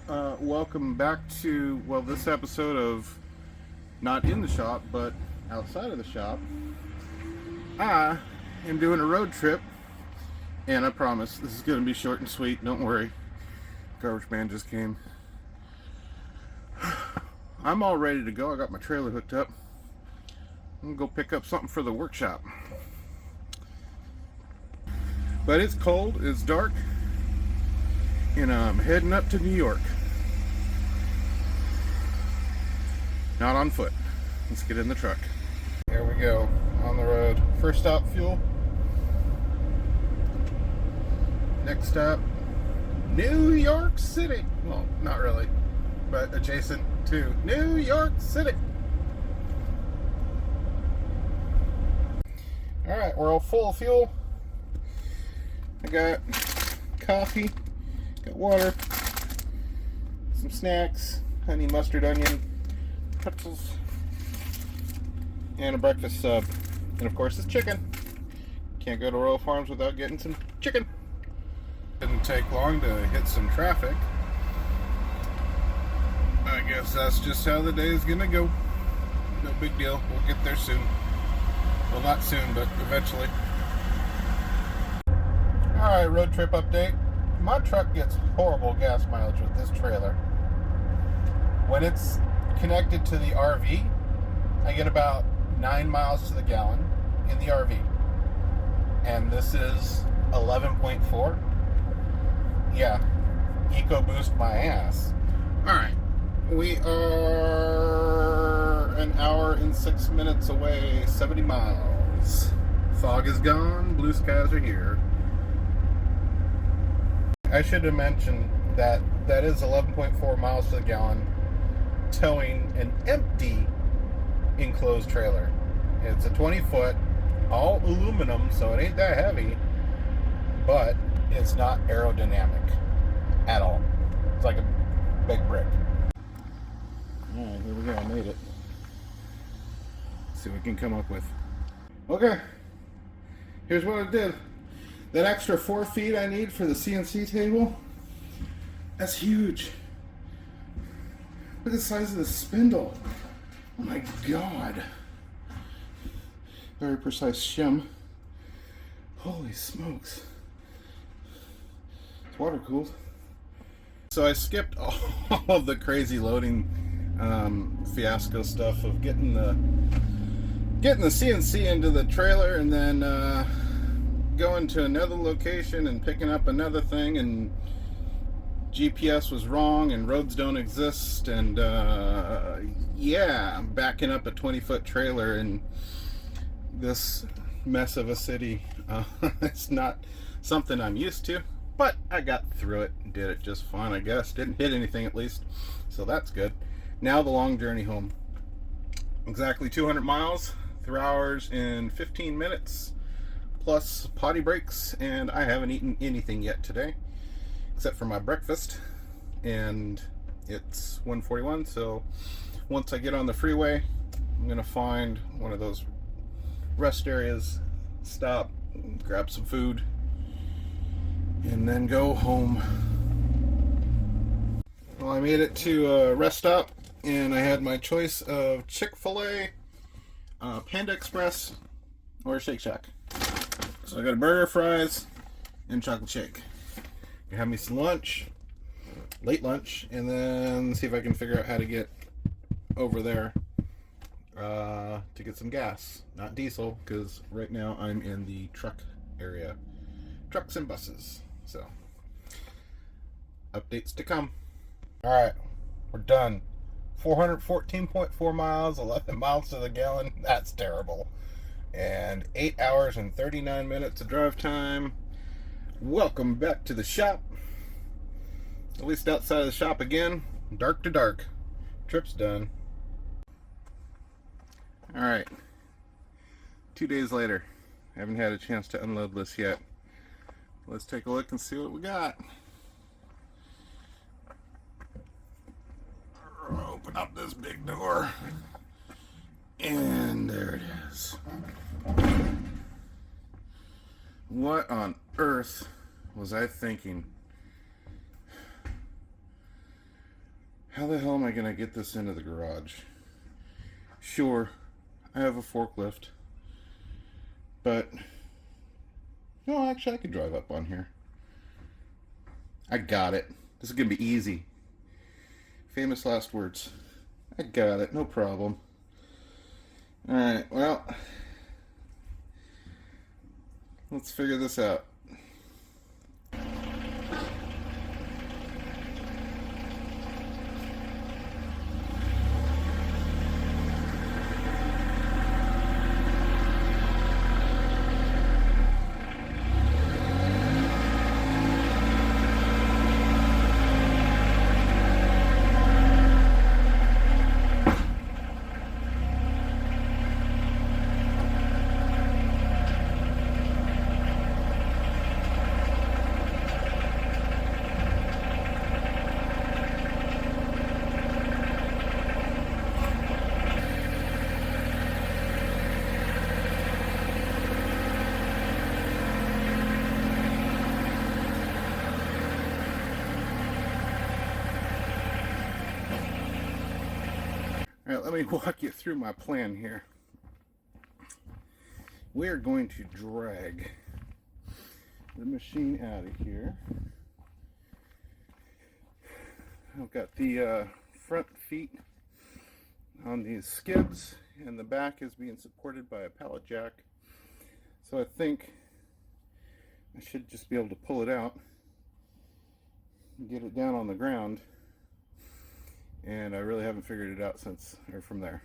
Welcome back to, well, this episode of not in the shop, but outside of the shop. I am doing a road trip, and I promise this is going to be short and sweet. Don't worry. Garbage man just came. I'm all ready to go. I got my trailer hooked up. I'm going to go pick up something for the workshop. But it's cold, it's dark, and I'm heading up to New York. Not on foot. Let's get in the truck. Here we go, on the road. First stop, fuel. Next stop, New York City. Well, not really, but adjacent to New York City. Alright, we're all full of fuel. I got coffee, got water, some snacks, honey mustard onion, pretzels, and a breakfast sub. And of course, it's chicken. Can't go to Royal Farms without getting some chicken. Didn't take long to hit some traffic. I guess that's just how the day is gonna go. No big deal. We'll get there soon. Well, not soon, but eventually. Alright, road trip update. My truck gets horrible gas mileage with this trailer. When it's connected to the RV, I get about 9 miles to the gallon in the RV. And this is 11.4. Yeah, EcoBoost my ass. Alright, we are an hour and 6 minutes away, 70 miles. Fog is gone, blue skies are here. I should have mentioned that is 11.4 miles to the gallon, towing an empty enclosed trailer. It's a 20-foot, all aluminum, so it ain't that heavy, but it's not aerodynamic at all. It's like a big brick. Alright, here we go. I made it. Let's see what we can come up with. Okay, here's what I did. That extra 4 feet I need for the CNC table, that's huge. Look at the size of the spindle. Oh my god. Very precise shim. Holy smokes. It's water cooled. So I skipped all of the crazy loading fiasco stuff of getting the CNC into the trailer and then going to another location and picking up another thing, and GPS was wrong and roads don't exist, and yeah, I'm backing up a 20-foot trailer in this mess of a city. It's not something I'm used to, but I got through it and did it just fine, I guess. Didn't hit anything at least, so that's good. Now the long journey home. Exactly 200 miles, 3 hours and 15 minutes. Plus potty breaks, and I haven't eaten anything yet today except for my breakfast, and it's 1:41. So once I get on the freeway, I'm gonna find one of those rest areas, stop, grab some food, and then go home. Well, I made it to a rest stop, and I had my choice of Chick-fil-A, Panda Express, or Shake Shack. So I got a burger, fries, and chocolate shake. Gonna have me some lunch, late lunch, and then see if I can figure out how to get over there to get some gas. Not diesel, because right now I'm in the truck area. Trucks and buses. So, updates to come. Alright, we're done. 414.4 miles, 11 miles to the gallon. That's terrible. And 8 hours and 39 minutes of drive time. Welcome back to the shop. At least outside of the shop again. Dark to dark. Trip's done. Alright. 2 days later. I haven't had a chance to unload this yet. Let's take a look and see what we got. Open up this big door. And there it is. What on earth was I thinking? How the hell am I going to get this into the garage? Sure, I have a forklift, but no, actually I could drive up on here. I got it. This is going to be easy. Famous last words. I got it, no problem. Alright, well, let's figure this out. Alright, let me walk you through my plan here. We're going to drag the machine out of here. I've got the front feet on these skibs, and the back is being supported by a pallet jack. So I think I should just be able to pull it out and get it down on the ground. And I really haven't figured it out since, or from there.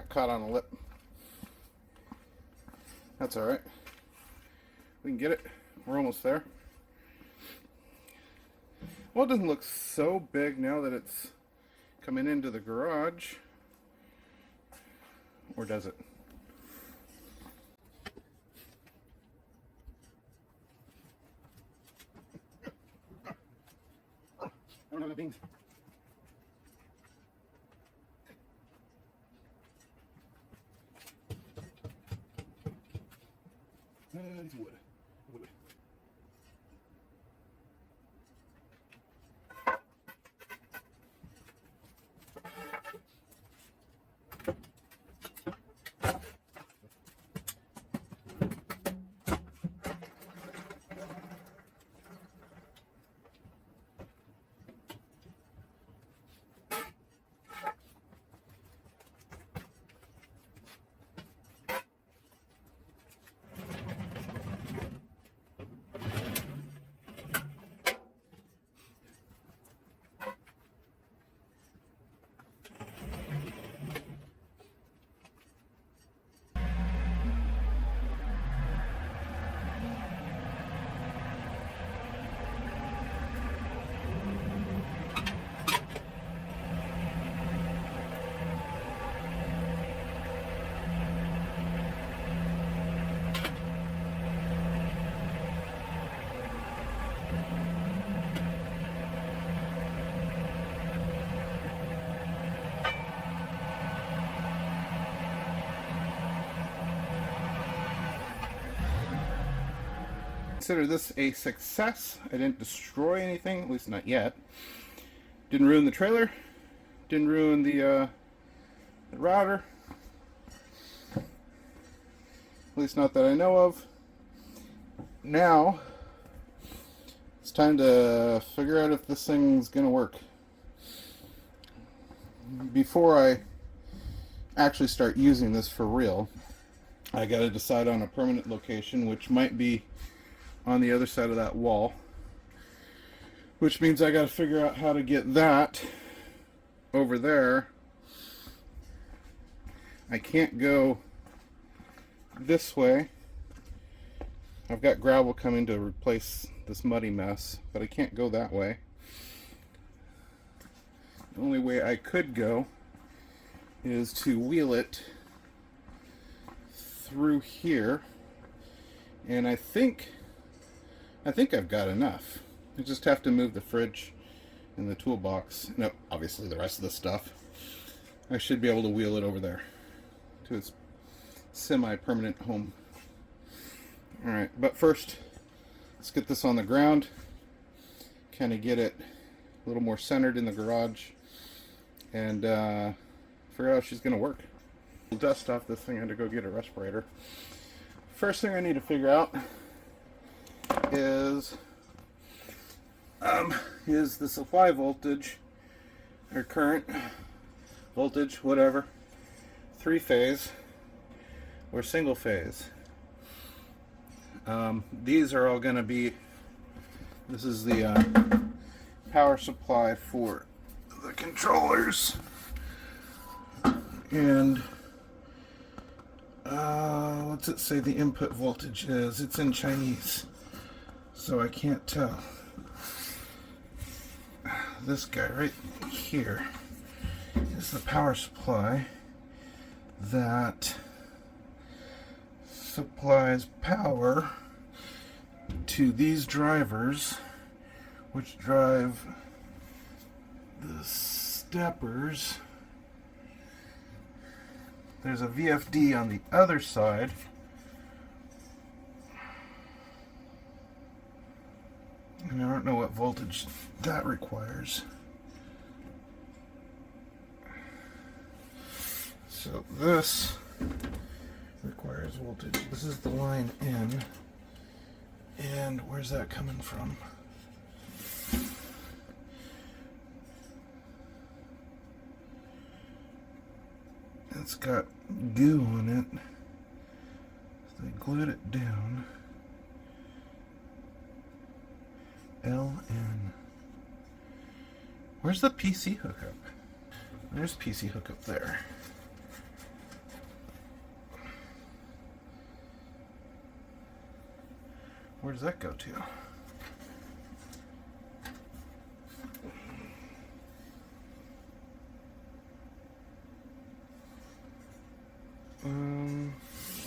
got caught on a lip. That's alright. We can get it. We're almost there. Well, it doesn't look so big now that it's coming into the garage. Or does it? I don't know the beans. It's wood. Wood. Consider this a success. I didn't destroy anything, at least not yet. Didn't ruin the trailer. Didn't ruin the router. At least not that I know of. Now, it's time to figure out if this thing's gonna work. Before I actually start using this for real, I gotta decide on a permanent location, which might be on the other side of that wall, which means I got to figure out how to get that over there. I can't go this way. I've got gravel coming to replace this muddy mess, but I can't go that way. The only way I could go is to wheel it through here, and I think I've got enough. I just have to move the fridge and the toolbox. No, obviously the rest of the stuff. I should be able to wheel it over there to its semi-permanent home. Alright, but first, let's get this on the ground. Kind of get it a little more centered in the garage. And figure out if she's going to work. We'll dust off this thing. I had to go get a respirator. First thing I need to figure out is the supply voltage or current voltage, whatever, 3-phase or single phase. These are all going to be, this is the power supply for the controllers, and what's it say the input voltage is? It's in Chinese, so I can't tell. This guy right here is the power supply that supplies power to these drivers, which drive the steppers. There's a VFD on the other side. And I don't know what voltage that requires. So this requires voltage. This is the line in. And where's that coming from? It's got goo on it. So they glued it down. LN. Where's the PC hookup? There's PC hookup there. Where does that go to?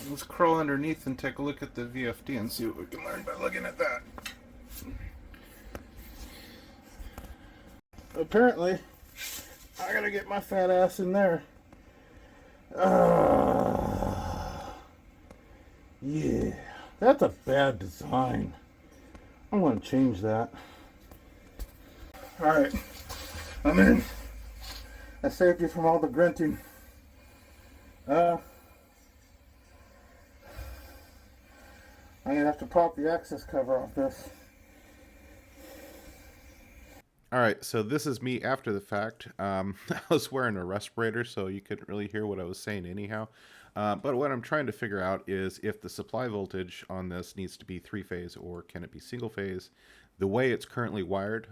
Let's crawl underneath and take a look at the VFD and see what we can learn by looking at that. Apparently, I gotta get my fat ass in there. Yeah, that's a bad design. I'm gonna change that. Alright, I'm in. I saved you from all the grunting. I'm gonna have to pop the access cover off this. Alright, so this is me after the fact. I was wearing a respirator, so you couldn't really hear what I was saying anyhow. But what I'm trying to figure out is if the supply voltage on this needs to be three-phase or can it be single-phase. The way it's currently wired,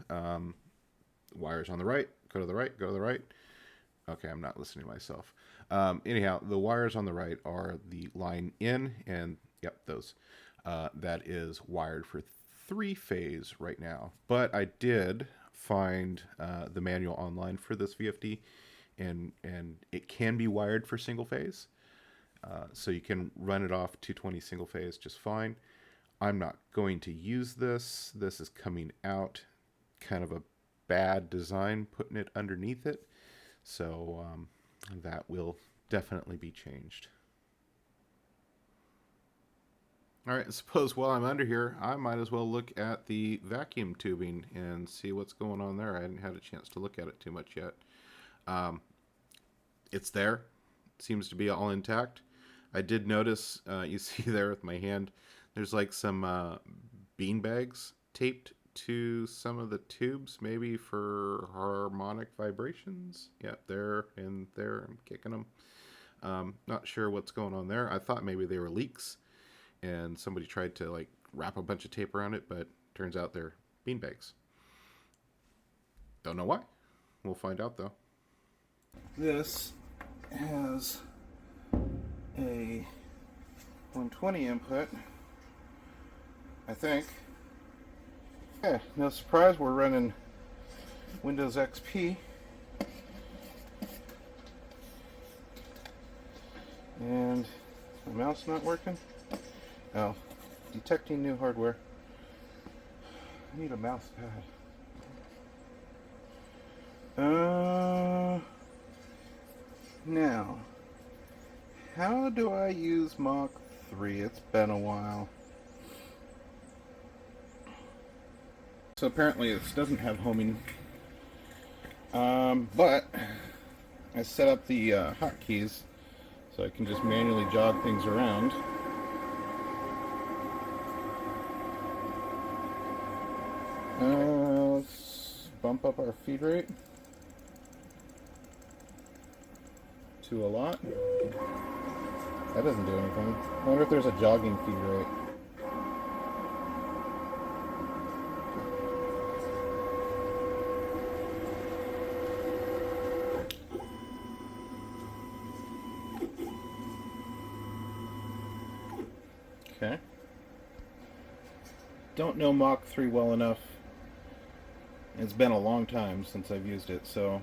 wires on the right, go to the right, go to the right. Okay, I'm not listening to myself. Anyhow, the wires on the right are the line in, and yep, those. That is wired for three-phase right now. But I did find the manual online for this VFD, and it can be wired for single-phase. So you can run it off 220 single-phase just fine. I'm not going to use this. This is coming out kind of a bad design, putting it underneath it. So that will definitely be changed. All right, I suppose while I'm under here, I might as well look at the vacuum tubing and see what's going on there. I hadn't had a chance to look at it too much yet. It's there. It seems to be all intact. I did notice, you see there with my hand, there's like some bean bags taped to some of the tubes, maybe for harmonic vibrations. Yeah, there and there, I'm kicking them. Not sure what's going on there. I thought maybe they were leaks and somebody tried to like wrap a bunch of tape around it, but turns out they're bean bags. Don't know why. We'll find out though. This has a 120 input, I think. Yeah, no surprise, we're running Windows XP. And my mouse not working? Oh, detecting new hardware. I need a mouse pad. Now, how do I use Mach 3? It's been a while. So apparently this doesn't have homing. But I set up the hotkeys so I can just manually jog things around. Let's bump up our feed rate to a lot. That doesn't do anything. I wonder if there's a jogging feed rate. Okay. Don't know Mach 3 well enough. It's been a long time since I've used it, so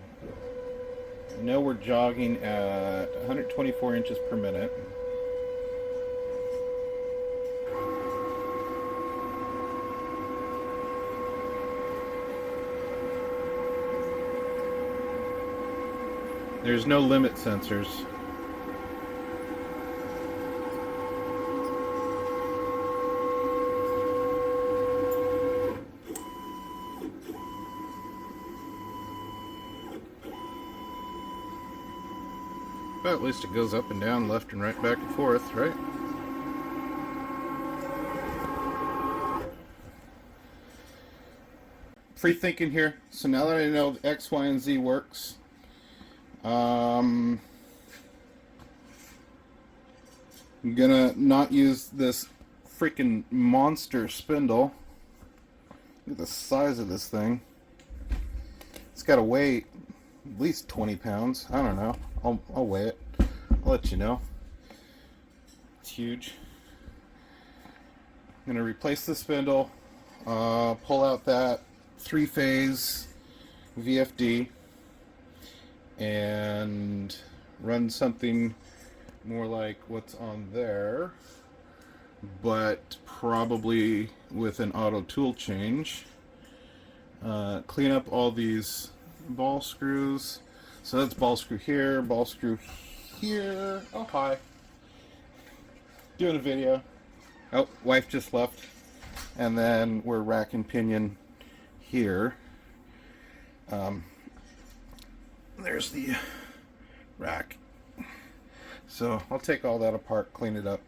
I know we're jogging at 124 inches per minute. There's no limit sensors. But at least it goes up and down, left and right, back and forth, right? Free thinking here. So now that I know X, Y, and Z works, I'm gonna not use this freaking monster spindle. Look at the size of this thing. It's got to weigh at least 20 pounds. I don't know. I'll weigh it. I'll let you know. It's huge. I'm going to replace the spindle, pull out that 3-phase VFD, and run something more like what's on there, but probably with an auto tool change. Clean up all these ball screws. So that's ball screw here, ball screw here. Oh, hi. Doing a video. Oh, wife just left. And then we're rack and pinion here. There's the rack. So I'll take all that apart, clean it up.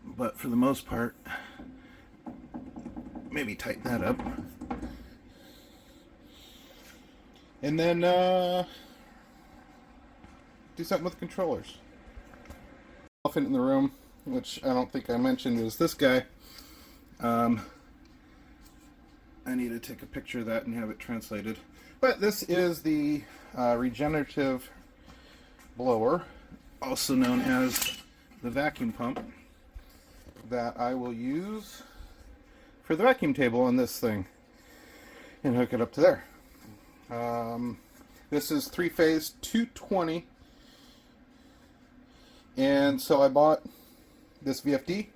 But for the most part, maybe tighten that up. And then do something with the controllers. Elephant in the room, which I don't think I mentioned, is this guy. I need to take a picture of that and have it translated. But this is the regenerative blower, also known as the vacuum pump, that I will use for the vacuum table on this thing and hook it up to there. This is 3-phase 220, and so I bought this VFD.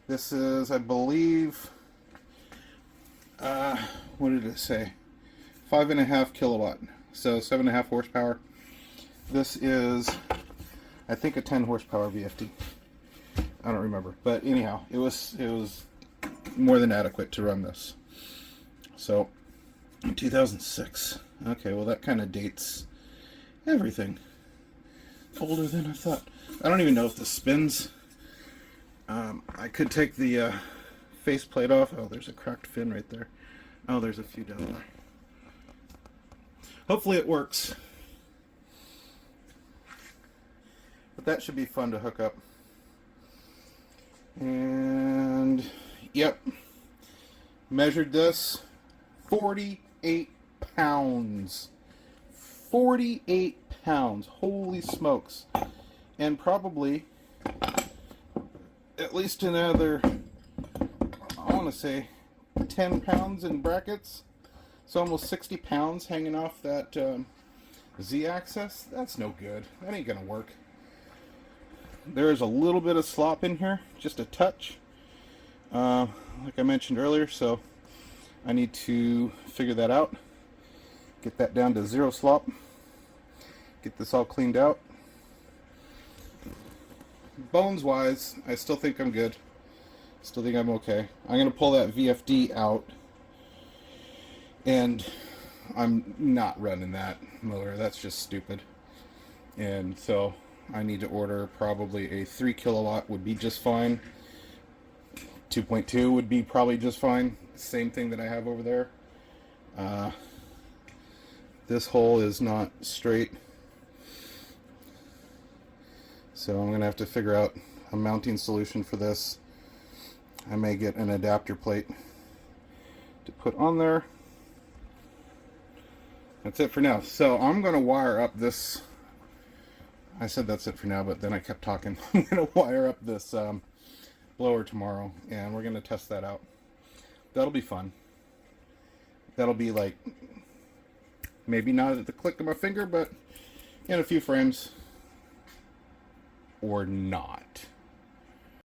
This is, I believe, what did it say? 5.5 kilowatt, so 7.5 horsepower. This is, I think, a 10 horsepower VFD. I don't remember, but anyhow, it was more than adequate to run this. So 2006. Okay, well that kind of dates everything. Older than I thought. I don't even know if this spins. I could take the faceplate off. Oh, there's a cracked fin right there. Oh, there's a few down there. Hopefully it works. But that should be fun to hook up. And yep, measured this, 48 pounds. 48 pounds. Holy smokes. And probably at least another, I want to say 10 pounds in brackets. So almost 60 pounds hanging off that Z-axis. That's no good. That ain't gonna work. There is a little bit of slop in here, just a touch, like I mentioned earlier, so I need to figure that out, get that down to 0 slop, get this all cleaned out. Bones wise, I still think I'm good, still think I'm okay. I'm going to pull that VFD out, and I'm not running that motor. That's just stupid. And so I need to order probably a 3 kilowatt would be just fine. 2.2 would be probably just fine. Same thing that I have over there. This hole is not straight, so I'm gonna have to figure out a mounting solution for this. I may get an adapter plate to put on there. That's it for now. So I'm gonna wire up this. I said that's it for now, but then I kept talking. I'm going to wire up this blower tomorrow, and we're going to test that out. That'll be fun. That'll be like, maybe not at the click of my finger, but in a few frames. Or not.